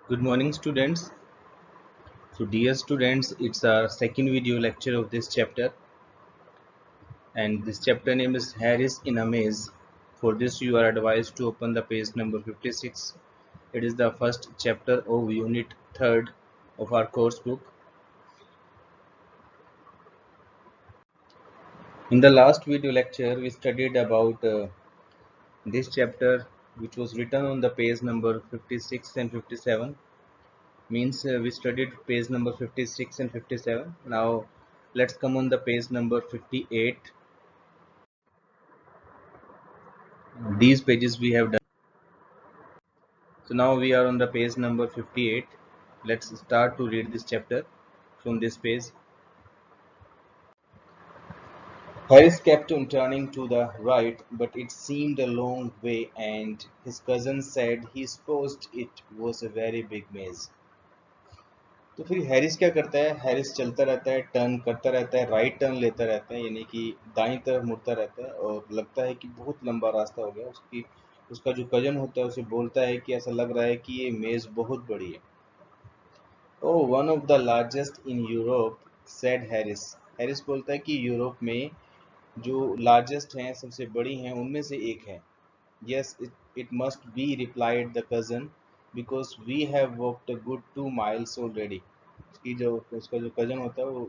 Good morning, students. So, dear students, it's our second video lecture of this chapter, and this chapter name is Harris in a Maze. For this, you are advised to open the page number 56. It is the first chapter of Unit 3rd of our course book. In the last video lecture, we studied about this chapter, which was written on the page number 56 and 57. Means we studied page number 56 and 57. Now, let's come on the page number 58. These pages we have done. So now we are on the page number 58. Let's start to read this chapter from this page. Harris kept on turning to the right, but it seemed a long way, and his cousin said he supposed it was a very big maze. तो फिर Harris क्या करता है? Harris चलता रहता है, turn करता रहता है, राइट टर्न लेता रहता है, यानी कि दाईं तरफ मुड़ता रहता है, और लगता है कि बहुत लंबा रास्ता हो गया। उसका जो कजन होता है उसे बोलता है कि ऐसा लग रहा है कि ये मेज बहुत बड़ी है। Oh, one of the largest in Europe, said Harris. Harris बोलता है कि यूरोप में जो लार्जेस्ट हैं, सबसे बड़ी हैं, उनमें से एक है। Yes, it must be, replied the cousin, because we have walked a good 2 miles already. उसका जो कजन होता है वो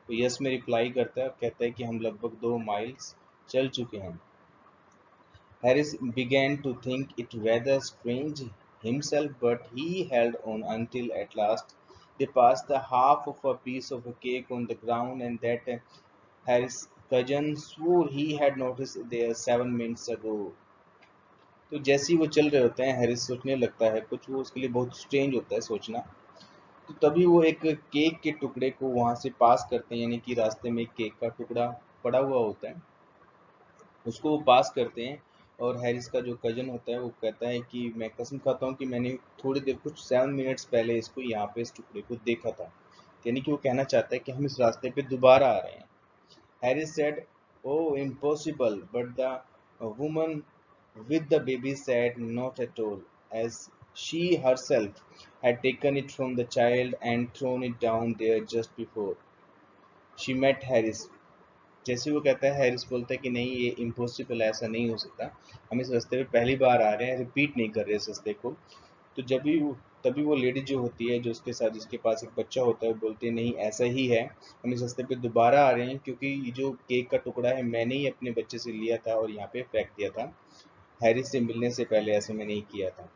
यस में रिप्लाई करता है और कहता है कि हम लगभग 2 miles चल चुके हैं। Harris began to think it rather strange himself, but he held on until at last they passed the half of a piece of a cake on the ground, and that Harris' cousin swore he had noticed there 7 minutes ago. तो जैसे ही वो चल रहे होते हैं, Harris सोचने लगता है कुछ। वो उसके लिए बहुत स्ट्रेंज होता है सोचना। तो तभी वो एक केक के टुकड़े को वहां से पास करते हैं, यानी कि रास्ते में एक केक का टुकड़ा पड़ा हुआ होता है, उसको वो पास करते हैं। और हैरिस का जो कजन होता है वो कहता है कि मैं कसम खाता हूँ कि मैंने थोड़ी देर, कुछ 7 मिनट्स पहले इसको यहाँ पे इस टुकड़े को देखा था। यानी कि वो कहना चाहता है कि हम इस रास्ते पे दोबारा आ रहे हैं। Harris said, oh impossible, but the woman with the baby said not at all, as she herself had taken it from the child and thrown it down there just before she met Harris. जैसे वो कहता है, Harris बोलता है कि नहीं, ये impossible है, ऐसा नहीं हो सकता, हम इस रास्ते पे पहली बार आ रहे हैं, रिपीट नहीं कर रहे इस रास्ते को। तो तभी वो लेडी जो होती है, जो उसके साथ, जिसके पास एक बच्चा होता है, वो बोलती है नहीं, ऐसा ही है, हम इस रास्ते पे दोबारा आ रहे हैं, क्योंकि ये जो केक का टुकड़ा है मैंने ही अपने बच्चे से लिया था और यहाँ पे फेंक दिया था। हैरिस से मिलने से पहले ऐसा मैंने ही किया था।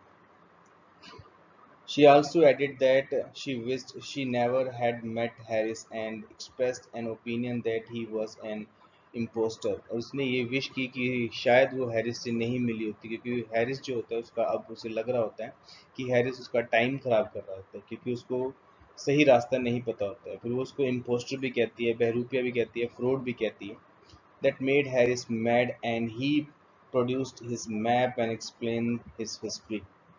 She also added that she wished she never had met Harris and expressed an opinion that he was an imposter। और उसने ये विश की कि शायद वो हैरिस से नहीं मिली होती, क्योंकि हैरिस जो होता है उसका, अब उसे लग रहा होता है कि हैरिस उसका टाइम खराब कर रहा होता है, क्योंकि उसको सही रास्ता नहीं पता होता है। फिर वो उसको इम्पोस्टर भी कहती है, बहरूपिया भी कहती है, फ्रॉड भी कहती है। That made Harris mad and he produced his map and explained his history,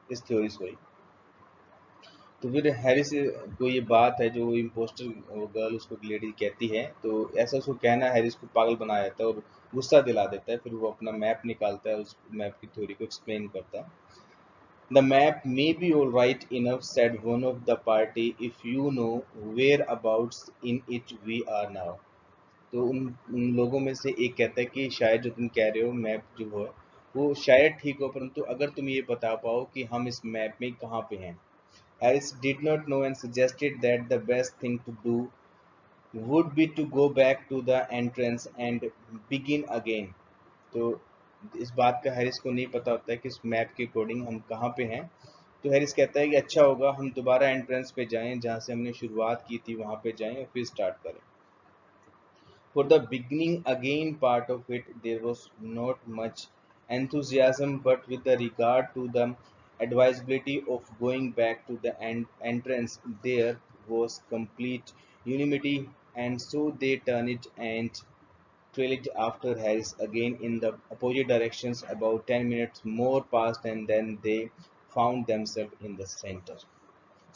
his theory, sorry। तो फिर हैरिस को ये बात है, जो इम्पोस्टर गर्ल उसको लेडी कहती है, तो ऐसा उसको कहना हैरिस को पागल बना देता है और गुस्सा दिला देता है। फिर वो अपना मैप निकालता है, उस मैप की थ्योरी को एक्सप्लेन करता है। The map may be all right enough, said one of the party, if you know whereabouts in it we are now. तो उन लोगों में से एक कहता है कि शायद जो तुम कह रहे हो मैप जो है वो शायद ठीक हो, परंतु अगर तुम ये बता पाओ कि हम इस मैप में कहाँ पे हैं। Harris did not know and suggested that the best thing to do would be to go back to the entrance and begin again। तो इस बात का हैरिस को नहीं पता होता है कि इस मैप के अकॉर्डिंग हम कहाँ पे हैं। तो हैरिस कहता है कि अच्छा होगा हम दोबारा एंट्रेंस पे जाएं, जहाँ से हमने शुरुआत की थी वहाँ पे जाएं और फिर स्टार्ट करें। For the beginning again part of it, there was not much enthusiasm, but with the regard to the advisability of going back to the entrance, there was complete unanimity, and so they turned it and trailed after Harris again in the opposite directions. About 10 minutes more passed, and then they found themselves in the center।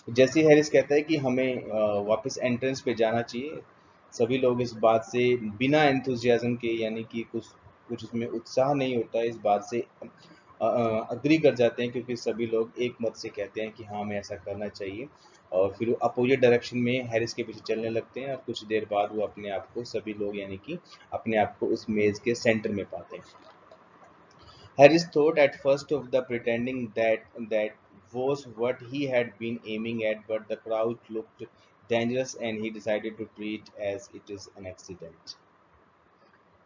जैसे Harris कहता है कि हमें वापस entrance पे जाना चाहिए, सभी लोग इस बात से बिना एंथुजियाज्म के, यानी कि कुछ कुछ उसमें उत्साह नहीं होता है, इस बात से अग्री कर जाते हैं, क्योंकि सभी लोग एक मत से कहते हैं कि हाँ हमें ऐसा करना चाहिए। और फिर वो अपोजिट डायरेक्शन में हैरिस के पीछे चलने लगते हैं, और कुछ देर बाद वो अपने आप को, सभी लोग यानी कि अपने आप को उस मेज के सेंटर में पाते हैं। Harris thought at first of the pretending that was what he had been aiming at, but the crowd looked dangerous and he decided to treat as it is an accident.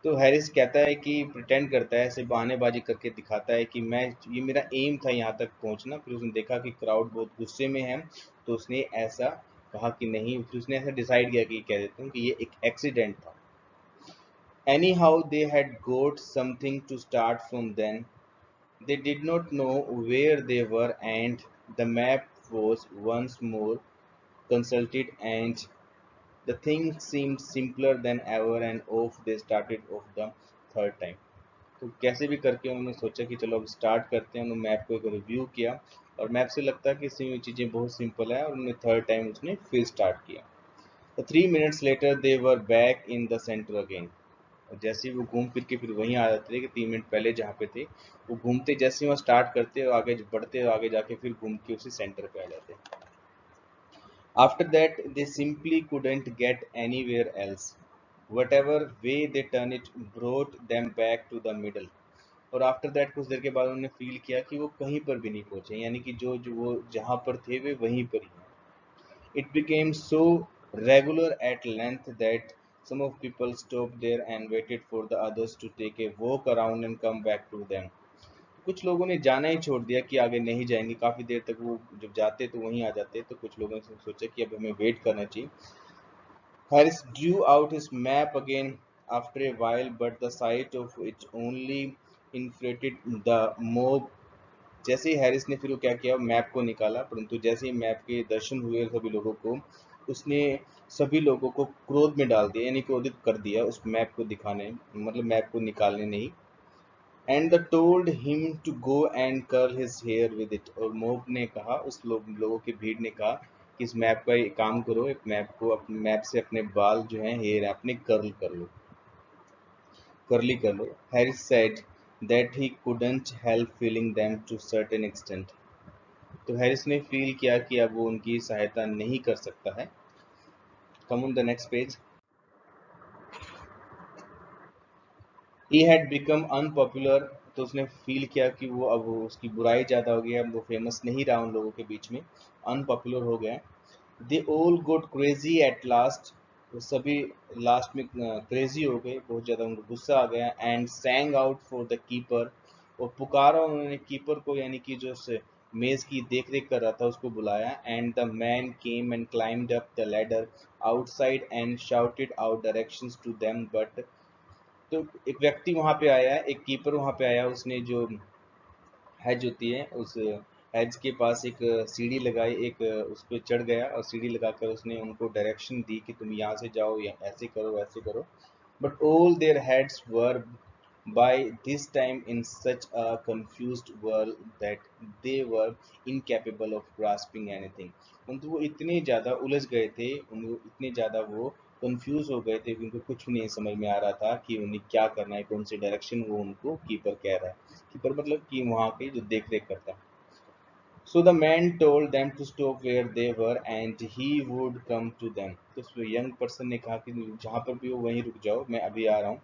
तो Harris कहता है कि pretend करता है, ऐसे बहानेबाजी करके दिखाता है कि मैं, ये मेरा एम था यहाँ तक पहुँचना। फिर उसने देखा कि क्राउड बहुत गुस्से में है, तो उसने ऐसा कहा कि नहीं, फिर उसने ऐसा डिसाइड किया कि कह देता हूँ कि ये एक एक्सीडेंट था। Anyhow, they had got something to start from then. They did not know where they were, and the map was once more consulted, and the thing seemed simpler than ever, and off they started off the third time. तो कैसे भी करके उन्होंने सोचा कि चलो अब start करते हैं। उन्होंने मैप को एक रिव्यू किया, और मैप से लगता है कि इसमें चीज़ें बहुत सिंपल है, और उन्होंने थर्ड टाइम उसने फिर स्टार्ट किया। तो 3 minutes later they were back in the center again. और जैसे ही वो घूम फिर के फिर वहीं आ जाते थे कि 3 मिनट पहले जहाँ पे थे, वो घूमते जैसे ही वहाँ स्टार्ट करते और आगे बढ़ते, और आगे जाके फिर घूम के उसी सेंटर पे आ जाते। After that they simply couldn't get anywhere else. Whatever way they turn it brought them back to the middle. और आफ्टर दैट कुछ देर के बाद उन्होंने फील किया कि वो कहीं पर भी नहीं पहुंचे, यानी कि जो जो वो जहाँ पर थे वे वहीं पर ही हैं। It became so regular at length that some of people stopped there and waited for the others to take a walk around and come back to them. कुछ लोगों ने जाना ही छोड़ दिया कि आगे नहीं जाएंगे, काफ़ी देर तक वो जब जाते तो वहीं आ जाते, तो कुछ लोगों ने सोचा कि अब हमें वेट करना चाहिए। Harris drew out his map again after a while, but the sight of it only inflated the mob. जैसे ही हैरिस ने फिर वो क्या किया, मैप को निकाला, परंतु जैसे ही मैप के दर्शन हुए सभी लोगों को, उसने सभी लोगों को क्रोध में डाल दिया, यानी क्रोधित कर दिया उस मैप को दिखाने, मतलब मैप को निकालने नहीं। And the told him to go and curl his hair with it. और मोब ने कहा, उस लोगों की भीड़ ने कहा कि इस मैप का एक काम करो, एक मैप को, अपने मैप से अपने बाल जो हैं, हेयर अपने कर्ल कर लो, कर्ली कर लो। Harris said that he couldn't help feeling them to certain extent. तो हैरिस ने फील किया कि अब वो उनकी सहायता नहीं कर सकता है। Come on the next page. He had become unpopular. तो उसने फील किया कि वो अब उसकी बुराई ज़्यादा हो गई है, अब वो फेमस नहीं रहा उन लोगों के बीच में, अनपॉपुलर हो गया। They all got crazy at last. वो सभी लास्ट में क्रेजी हो गए, बहुत ज़्यादा उनको गुस्सा आ गया। And सैंग out for the keeper. और पुकारा उन्होंने कीपर को, यानी कि जो मेज़ की देख रेख कर रहा था उसको बुलाया। And the man came and climbed up the ladder outside and shouted out directions to them, but तो एक व्यक्ति वहां पे आया, एक कीपर वहां पे आया, उसने जो हैज होती है, उस हैज के पास एक सीढ़ी लगाई, एक उस पर चढ़ गया, और सीढ़ी लगाकर उसने उनको डायरेक्शन दी कि तुम यहाँ से जाओ, या ऐसे करो वैसे करो। But all their heads were by this time in such a confused world that they were incapable of grasping anything. परंतु वो इतने ज़्यादा उलझ गए थे, उनको इतने ज़्यादा वो कंफ्यूज हो गए थे कि उनको कुछ भी नहीं समझ में आ रहा था कि उन्हें क्या करना है, कौन सी डायरेक्शन वो उनको कीपर कह रहा है। कीपर मतलब कि वहाँ के जो देख रेख करता है। So the man told them to stop where they were and he would come to them. तो उस यंग पर्सन ने कहा कि जहाँ पर भी हो वहीं रुक जाओ, मैं अभी आ रहा हूँ।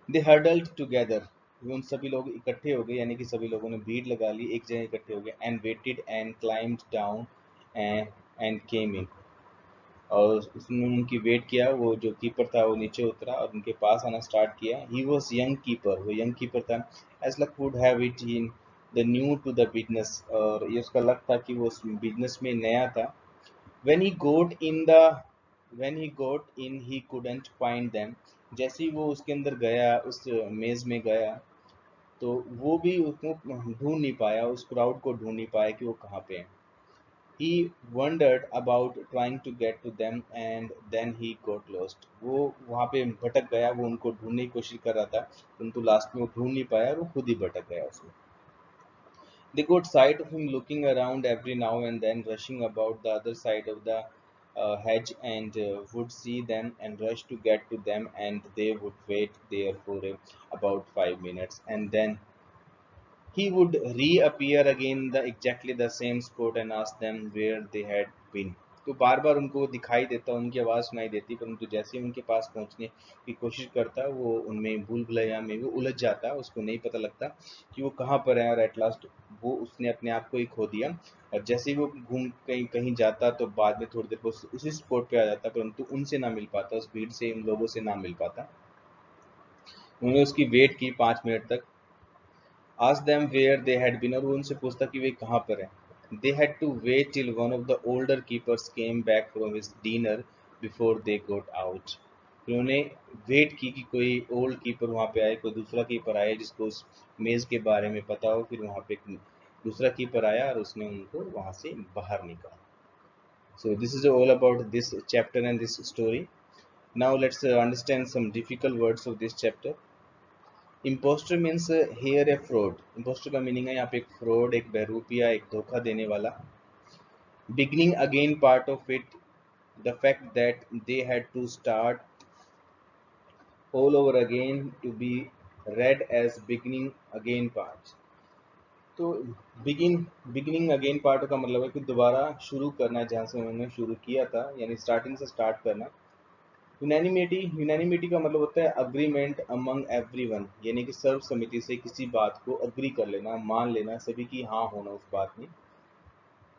They huddled together. उन सभी लोग इकट्ठे हो गए, यानी कि सभी लोगों ने भीड़ लगा ली, एक जगह इकट्ठे हो गए। And waited and climbed down and came in. और उसने उनकी वेट किया, वो जो कीपर था वो नीचे उतरा और उनके पास आना स्टार्ट किया। ही वॉज यंग कीपर, वो यंग कीपर था। As luck would have it in the new to the business. और ये उसका लक था कि वो बिजनेस में नया था। When he got in the when he got in he couldn't find them. जैसे ही वो उसके अंदर गया, उस मेज में गया, तो वो भी उसको ढूंढ नहीं पाया, उस क्राउड को ढूंढ नहीं पाया कि वो कहाँ पे है। He wandered about trying to get to them and then he got lost. वो वहाँ पे भटक गया, वो उनको ढूंढने की कोशिश कर रहा था, परंतु लास्ट में वो ढूंढ नहीं पाया और वो खुद ही भटक गया उसमें। They got sight of him looking around every now and then, rushing about the other side of the hedge, and would see them and rush to get to them, and they would wait there for about 5 minutes, and then he would reappear again in the exactly the same spot and ask them where they had been. तो बार बार उनको वो दिखाई देता, उनकी आवाज़ सुनाई देती, परंतु जैसे ही उनके पास पहुंचने की कोशिश करता, वो उनमें भूल भुलैया में वो उलझ जाता, उसको नहीं पता लगता कि वो कहाँ पर है, और एट लास्ट वो उसने अपने आप को ही खो दिया। और जैसे ही वो घूम कहीं कहीं जाता, तो बाद में थोड़ी देर को उसी स्पॉट पे आ जाता, परंतु उनसे ना मिल पाता, उस भीड़ से, इन लोगों से ना मिल पाता। उन्होंने उसकी वेट की 5 मिनट तक, asked them where they had been, और वो उनसे पूछता कि वे कहाँ पर हैं। They had to wait till one of the older keepers came back from his dinner before they got out. उन्होंने वेट की कि कोई ओल्ड कीपर वहाँ पे आए, कोई दूसरा कीपर आए जिसको उस मेज़ के बारे में पता हो। फिर वहाँ पे एक दूसरा कीपर आया और उसने उनको वहाँ से बाहर निकाला। So this is all about this chapter and this story. Now let's understand some difficult words of this chapter. Impostor means here a fraud. Impostor का मीनिंग है यहाँ पे एक फ्रॉड, एक बहरूपिया, एक धोखा देने वाला। Beginning again part of it, the fact that they had to start all over again to be read as beginning again part. तो बिगिनिंग अगेन पार्ट का मतलब है कि दोबारा शुरू करना है जहाँ से उन्होंने शुरू किया था, यानी स्टार्टिंग से स्टार्ट करना। यूनानिमिटी का मतलब होता है अग्रीमेंट अमंग एवरीवन, यानी कि सर्वसम्मति से किसी बात को अग्री कर लेना, मान लेना, सभी की हाँ होना उस बात में।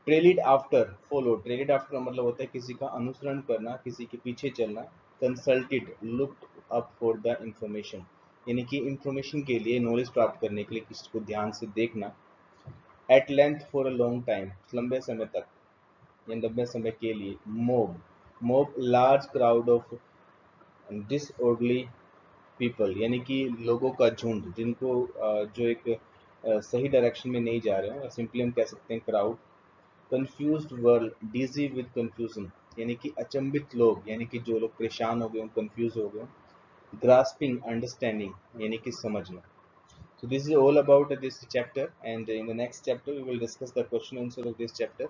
ट्रेलिड आफ्टर फॉलो, ट्रेलिड आफ्टर का मतलब होता है किसी का अनुसरण करना, किसी के पीछे चलना। Consulted looked up for the information, यानी कि इंफॉर्मेशन के लिए, नॉलेज प्राप्त करने के लिए किसी को ध्यान से देखना। At length for a long time, लंबे समय तक या लंबे समय के लिए। Mob, mob large crowd of disorderly people, यानी कि लोगों का झुंड, जिनको जो एक सही डायरेक्शन में नहीं जा रहे हैं, सिंपली हम कह सकते हैं crowd. Confused world dizzy with confusion, यानी कि अचंभित लोग, यानी कि जो लोग परेशान हो गए, कंफ्यूज हो गए। ग्रास्पिंग अंडरस्टैंडिंग, यानी कि समझना। So this is all about this chapter, and in the next chapter we will discuss the question answer of this chapter.